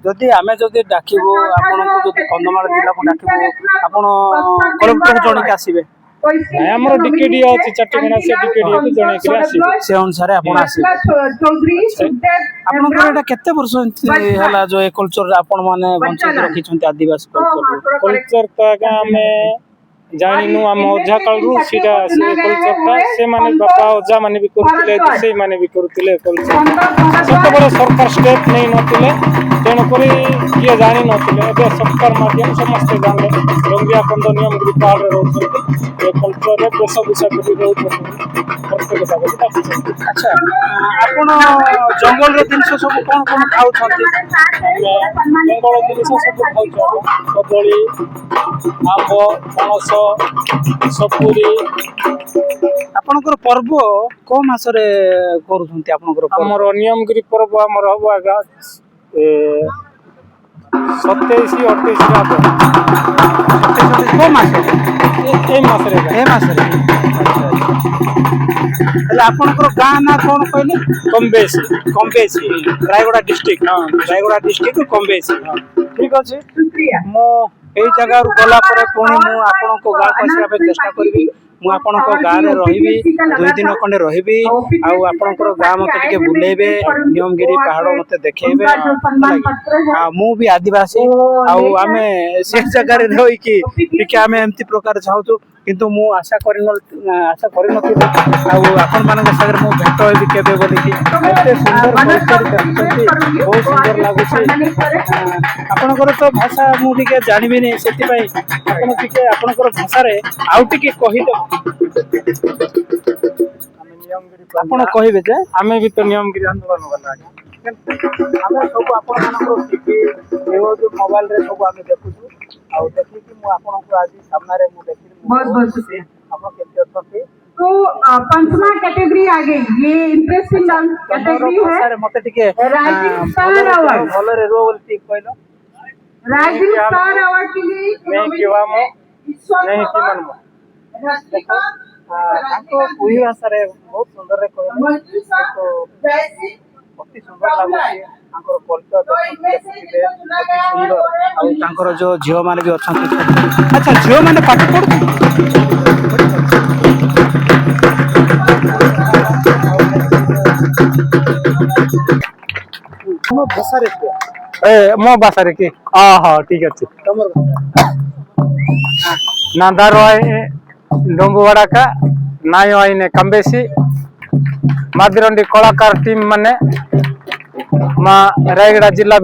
जदि आमे जदि डाकिबो आपनको जदि कंधमाल जिला को डाकिबो आपण कलेक्टर जण के आसीबे हमर डीकेडी अछि चट्टीगणा से डीकेडी को जणे के आसीबे से अनुसार आपण आसीबे आपण को एटा केते वर्ष हला जो ए कल्चर आपण माने वंचित रखि छथि आदिवासी कल्चर का हमें जानिनु हम ओझा कालरु सीधा से कल्चर का से माने बापा ओझा माने भी करथिले से माने भी करथिले कल्चर सब बड़ सरकार स्टेप नै नथिले तेन करी ये जानि नथिले ए सरकार माध्यम समस्त जानले रंगिया कंद नियम गुरु पाल रे रहउछ ए कल्चर रे देश विषय करी रहउछ अच्छा आपण जंगल रे जिंस सब कोन कोन खाउ छथि जंगल जिंस सब खाउ छ कदली आंब पनस सपुरी आपनकर पर्व को मास रे करूछंती आपनकर हमर नियमगिरी पर्व हमर हबो आगा 27 28 रात को मास ए मास रे એટલે आपनकर गां ना कोन कहले कमबेसी रायगड़ा डिस्ट्रिक्ट रायगड़ा डिस्ट्रिक्ट कमबेसी ठीक अछि मो एई जगह रु गला परे पुणी मु आपनको गां पसिया पे चेष्टा करबी मु आपनको गां रे रहिबी 2 दिन खंडे रहिबी आ आपनकर गां मते टिके बुलेबे नियमगिरी पहाड़ मते देखेबे आ मु भी आदिवासी आ आमे से जगह रे रही कि टिके आमे एम्ति प्रकार चाहू किंतु मु आशा करिनथि आ आपन मानक सागर मु भेट होबी केबे बोली कि एते सुंदर कल्चर बहुत सुंदर लागु छै आपनकर तो भाषा मु टिके जानिबे नै सेति पई आपन टिके आपनकर भाषा रे आउ टिके कहि दो आपण कहिबे जे आमे भी तो नियमगिरी आंदोलन वाला आमे सब आपन मानकर टिके एओ जो मोबाइल रे सब आमे देखु आ देखि कि मु आपन को आज सामने रे मु देखि बहुत खुशी आपन केते अछथि तो पंचमा कैटेगरी आ गई ये इंटरेस्टिंग कैटेगरी है सर मते टिके राइजिंग स्टार अवार्ड भलो रे रो बोलती कहलो राइजिंग स्टार अवार्ड के लिए नहीं किवा मो नहीं कि मन मो देखो ताको कोई भाषा रे बहुत सुंदर रे कहलो तो अति सुंदर लागुची तांकर कल्चर देखिबे सुंदर आ तांकर जो झियो माने भी अछन अच्छा झियो माने पाठ पढु मो भाषा रे मो भाषा रे की हां ठीक अछि तमर नादार डोंबुवाड़ा का नाय आइने कमबेसी मादिरंडी कलाकार टीम माने मा रायगड़ा जिला